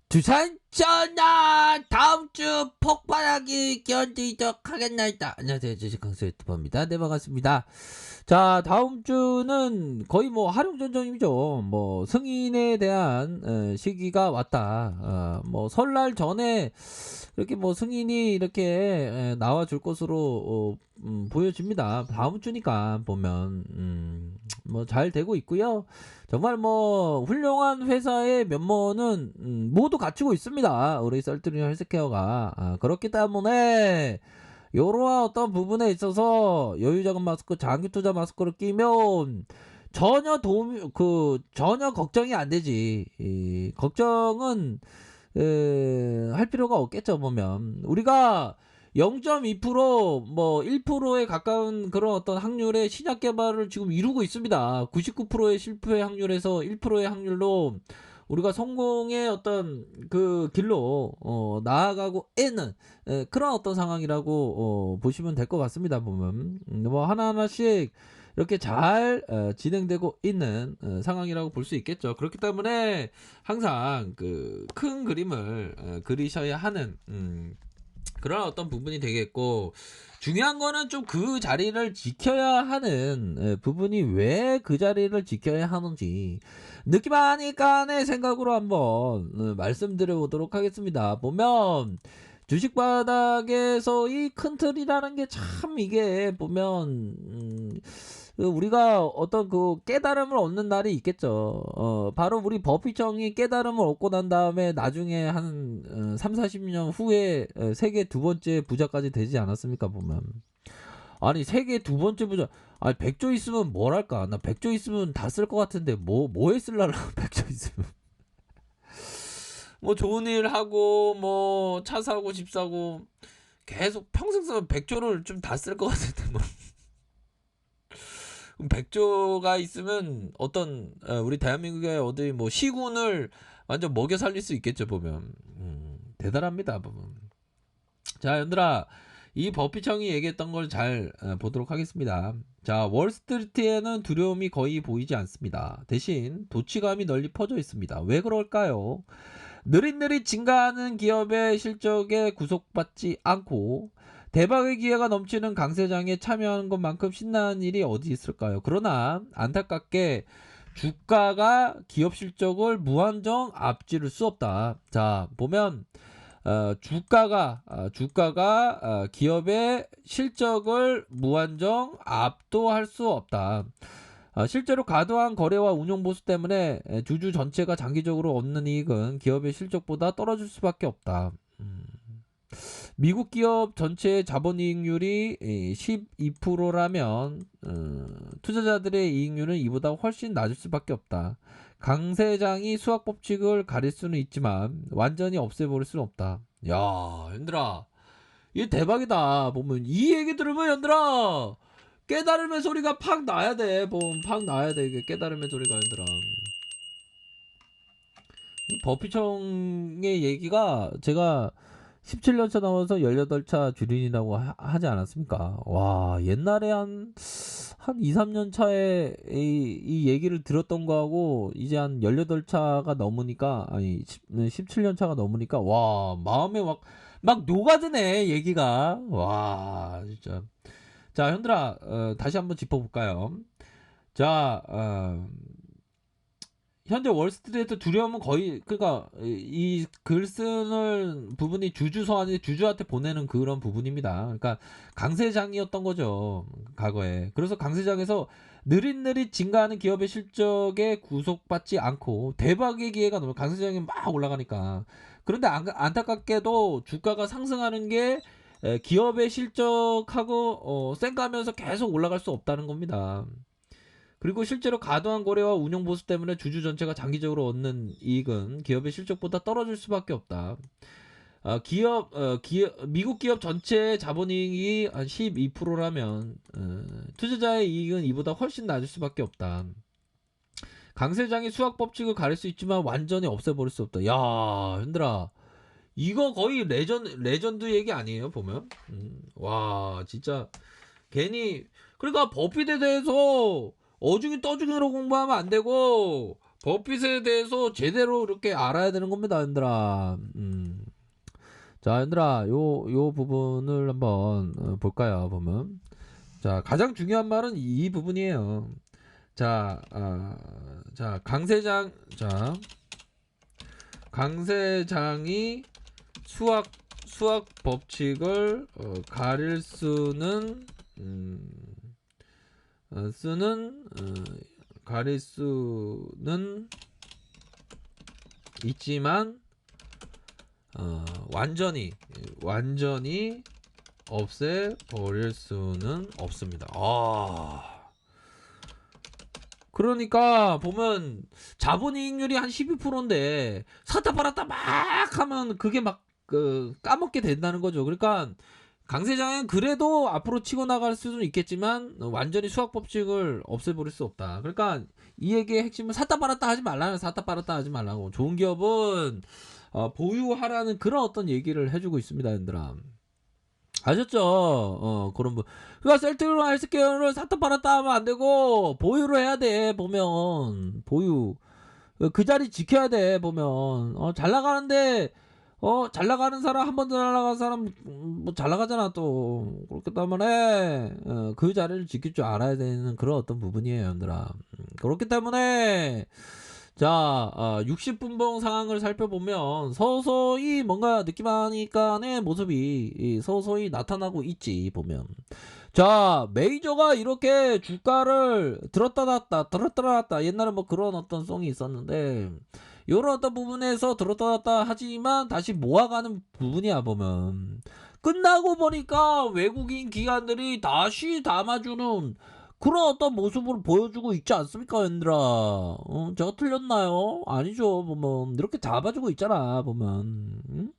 두산 전화 다음 주 폭발하기 견디도록 하겠나이다. 안녕하세요, 주식 강수 유튜버입니다. 네, 반갑습니다. 자, 다음 주는 거의 뭐 활용전전이죠. 뭐 승인에 대한 시기가 왔다. 뭐 설날 전에 이렇게 뭐 승인이 이렇게 나와줄 것으로 보여집니다. 다음 주니까 보면 뭐 잘 되고 있고요. 정말 뭐 훌륭한 회사의 면모는 모두 갖추고 있습니다. 우리 썰트리 헬스케어가. 그렇기 때문에 요러한 어떤 부분에 있어서 여유자금 마스크, 장기 투자 마스크를 끼면 전혀 전혀 걱정이 안 되지. 이 걱정은 할 필요가 없겠죠. 보면 우리가 0.2%뭐 1%에 가까운 그런 어떤 확률의 신약 개발을 지금 이루고 있습니다. 99%의 실패 확률에서 1%의 확률로 우리가 성공의 어떤 그 길로 나아가고 있는 그런 어떤 상황이라고 보시면 될 것 같습니다. 보면 뭐 하나하나씩 이렇게 잘 진행되고 있는 상황이라고 볼 수 있겠죠. 그렇기 때문에 항상 그 큰 그림을 그리셔야 하는 그런 어떤 부분이 되겠고, 중요한 거는 좀 그 자리를 지켜야 하는 부분이 왜 그 자리를 지켜야 하는지 느낌 아니까의 생각으로 한번 말씀드려 보도록 하겠습니다. 보면 주식 바닥에서의 큰 틀이라는 게 참 이게 보면 우리가 어떤 그 깨달음을 얻는 날이 있겠죠. 바로 우리 버피청이 깨달음을 얻고 난 다음에 나중에 한 3, 40년 후에 세계 두 번째 부자까지 되지 않았습니까, 보면. 아니, 세계 두 번째 부자. 아니, 100조 있으면 뭘 할까? 나 100조 있으면 다 쓸 것 같은데, 뭐에 쓸라나, 100조 있으면. 뭐, 좋은 일 하고, 뭐, 차 사고, 집 사고, 계속 평생 쓰면 100조를 좀 다 쓸 것 같은데, 뭐. 그럼 100조가 있으면 어떤 우리 대한민국의 어디 뭐 시군을 완전 먹여 살릴 수 있겠죠. 보면 대단합니다. 보면. 자, 연들아, 이 버피청이 얘기했던 걸 잘 보도록 하겠습니다. 자, 월스트리트에는 두려움이 거의 보이지 않습니다. 대신 도취감이 널리 퍼져 있습니다. 왜 그럴까요? 느릿느릿 증가하는 기업의 실적에 구속받지 않고 대박의 기회가 넘치는 강세장에 참여하는 것만큼 신나는 일이 어디 있을까요? 그러나 안타깝게 주가가 기업 실적을 무한정 앞지를 수 없다. 자, 보면 주가가 기업의 실적을 무한정 압도할 수 없다. 실제로 과도한 거래와 운용 보수 때문에 주주 전체가 장기적으로 얻는 이익은 기업의 실적보다 떨어질 수밖에 없다. 미국 기업 전체의 자본이익률이 12%라면 투자자들의 이익률은 이보다 훨씬 낮을 수밖에 없다. 강세장이 수학 법칙을 가릴 수는 있지만 완전히 없애버릴 수는 없다. 야, 얘들아, 이게 대박이다. 보면 이 얘기 들으면 얘들아, 깨달음의 소리가 팍 나야 돼. 팍 나야 돼. 이게 깨달음의 소리가 얘들아. 버피청의 얘기가 제가 17년차 넘어서 18차 주린이라고 하지 않았습니까? 와, 옛날에 한 2, 3년 차에 이 얘기를 들었던 거하고 이제 한 18차가 넘으니까, 아니, 17년 차가 넘으니까, 와, 마음에 막 녹아드네, 얘기가. 와, 진짜. 자, 현들아, 다시 한번 짚어볼까요? 자, 현재 월스트리트 두려움은 거의 그러니까 이 글 쓰는 부분이 주주 서한이 주주한테 보내는 그런 부분입니다. 그러니까 강세장이었던 거죠, 과거에. 그래서 강세장에서 느릿느릿 증가하는 기업의 실적에 구속받지 않고 대박의 기회가 너무 강세장이 막 올라가니까. 그런데 안타깝게도 주가가 상승하는 게 기업의 실적하고 쌩가면서 계속 올라갈 수 없다는 겁니다. 그리고 실제로 과도한 거래와 운용 보수 때문에 주주 전체가 장기적으로 얻는 이익은 기업의 실적보다 떨어질 수밖에 없다. 미국 기업 전체 자본이익이 한 12%라면 투자자의 이익은 이보다 훨씬 낮을 수밖에 없다. 강세장이 수학 법칙을 가릴 수 있지만 완전히 없애버릴 수 없다. 야, 현들아, 이거 거의 레전드 얘기 아니에요, 보면? 와, 진짜 괜히. 그러니까 버핏에 대해서 어중이 떠중이로 공부하면 안 되고, 버핏에 대해서 제대로 이렇게 알아야 되는 겁니다, 얘들아. 자, 얘들아, 요 부분을 한번 볼까요? 보면. 자, 가장 중요한 말은 이 부분이에요. 자, 자, 강세장이 수학 법칙을 가릴 수는 가릴 수는 있지만 완전히 없애버릴 수는 없습니다. 그러니까 보면 자본이익률이 한 12%인데 샀다 팔았다 막 하면 그게 막 까먹게 된다는 거죠. 그러니까 강세장은 그래도 앞으로 치고 나갈 수는 있겠지만 완전히 수학 법칙을 없애버릴 수 없다. 그러니까 이 얘기의 핵심은 샀다 팔았다 하지 말라는, 샀다 팔았다 하지 말라고. 좋은 기업은 보유하라는 그런 어떤 얘기를 해주고 있습니다, 얘들아. 아셨죠? 그런 분. 그러니까 셀트리온 헬스케어를 샀다 팔았다 하면 안 되고 보유를 해야 돼. 보면 보유 그 자리 지켜야 돼. 보면 잘 나가는데 잘 나가는 사람, 한 번 더 날아간 사람 뭐 잘 나가잖아 또. 그렇기 때문에 그 자리를 지킬 줄 알아야 되는 그런 어떤 부분이에요, 얘들아. 그렇기 때문에 자, 60분봉 상황을 살펴보면 서서히 뭔가 느낌하니까의 모습이 서서히 나타나고 있지, 보면. 자, 메이저가 이렇게 주가를 들었다 놨다 옛날에 뭐 그런 어떤 송이 있었는데 요런 어떤 부분에서 들었다 놨다 하지만 다시 모아가는 부분이야, 보면. 끝나고 보니까 외국인 기관들이 다시 담아주는 그런 어떤 모습을 보여주고 있지 않습니까, 얘들아? 제가 틀렸나요? 아니죠, 보면. 이렇게 잡아주고 있잖아, 보면. 응?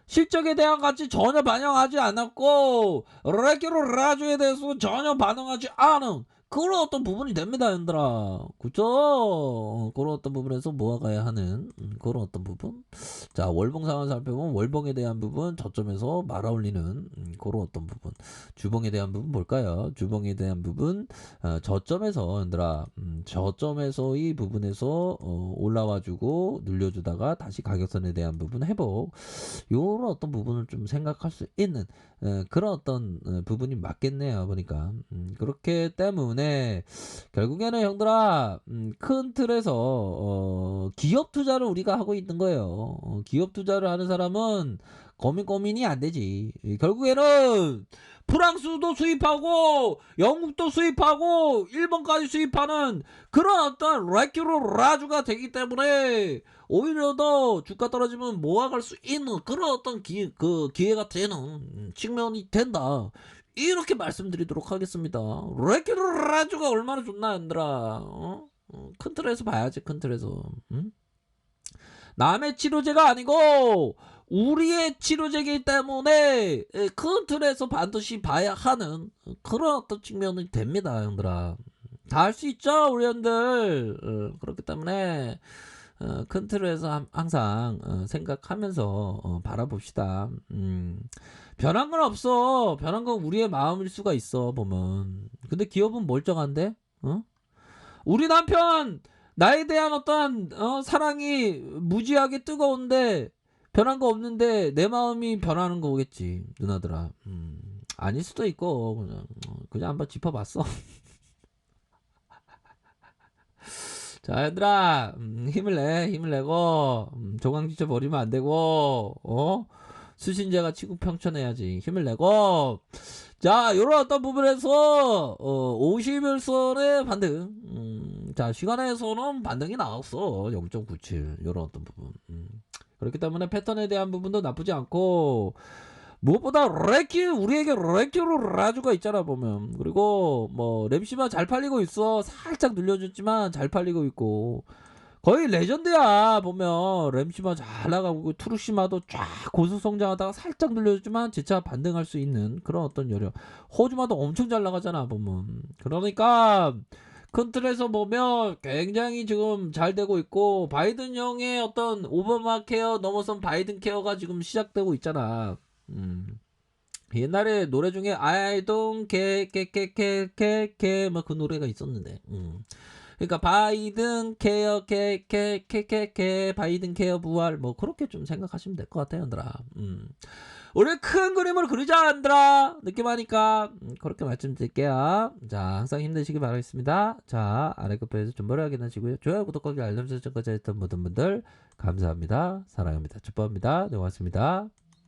실적에 대한 가치 전혀 반영하지 않았고 레기로 라주에 대해서 전혀 반응하지 않은 그런 어떤 부분이 됩니다, 얘들아. 그죠? 그런 어떤 부분에서 모아가야 하는 그런 어떤 부분. 자, 월봉 상황을 살펴보면 월봉에 대한 부분 저점에서 말아올리는 그런 어떤 부분. 주봉에 대한 부분 볼까요? 주봉에 대한 부분 저점에서, 얘들아, 저점에서 이 부분에서 올라와주고 눌려주다가 다시 가격선에 대한 부분 회복. 요런 어떤 부분을 좀 생각할 수 있는 그런 어떤 부분이 맞겠네요, 보니까. 그렇기 때문에 결국에는 형들아, 큰 틀에서 기업 투자를 우리가 하고 있는 거예요. 기업 투자를 하는 사람은 고민이 안 되지. 결국에는 프랑스도 수입하고 영국도 수입하고 일본까지 수입하는 그런 어떤 레큐로 라주가 되기 때문에 오히려 더 주가 떨어지면 모아갈 수 있는 그런 어떤 기회가 되는 측면이 된다. 이렇게 말씀드리도록 하겠습니다. 레큐라주가 얼마나 좋나, 얘들아. 큰 틀에서 봐야지, 큰 틀에서. 남의 치료제가 아니고 우리의 치료제이기 때문에 큰 틀에서 반드시 봐야 하는 그런 어떤 측면이 됩니다, 형들아. 다 할 수 있죠, 우리 형들. 그렇기 때문에 큰 틀에서 항상 생각하면서 바라봅시다. 변한 건 없어. 변한 건 우리의 마음일 수가 있어, 보면. 근데 기업은 멀쩡한데? 우리 남편 나에 대한 어떤 사랑이 무지하게 뜨거운데 변한 거 없는데 내 마음이 변하는 거겠지, 누나들아. 아닐 수도 있고 그냥 한번 짚어봤어. 자, 얘들아, 힘을 내고, 조강지쳐 버리면 안 되고, 수신제가 치국평천해야지. 힘을 내고, 자, 요런 어떤 부분에서, 50일선의 반등, 자, 시간에서는 반등이 나왔어. 0.97. 요런 어떤 부분. 그렇기 때문에 패턴에 대한 부분도 나쁘지 않고, 무엇보다 우리에게 레큐로 라주가 있잖아, 보면. 그리고 뭐 램시마 잘 팔리고 있어. 살짝 눌려줬지만 잘 팔리고 있고 거의 레전드야, 보면. 램시마 잘 나가고 있고, 투르시마도 쫙 고속 성장하다가 살짝 눌려줬지만 재차 반등할 수 있는 그런 어떤 여력. 호주마도 엄청 잘 나가잖아, 보면. 그러니까 큰 틀에서 보면 굉장히 지금 잘 되고 있고, 바이든 형의 어떤 오바마 케어 넘어선 바이든 케어가 지금 시작되고 있잖아. 옛날에 노래 중에 I don't care 뭐 그 노래가 있었는데. 그러니까 바이든 케어 바이든 케어 부활 뭐 그렇게 좀 생각하시면 될 것 같아요, 얘들아. 우리 큰 그림을 그리자, 얘들아. 느낌하니까 그렇게 말씀드릴게요. 자, 항상 힘내시기 바라겠습니다. 자, 아래 끝에서 좀 머리 하게 하시고요. 좋아요, 구독하기, 알람 설정까지 했던 모든 분들 감사합니다. 사랑합니다. 축복합니다. 네, 고맙습니다.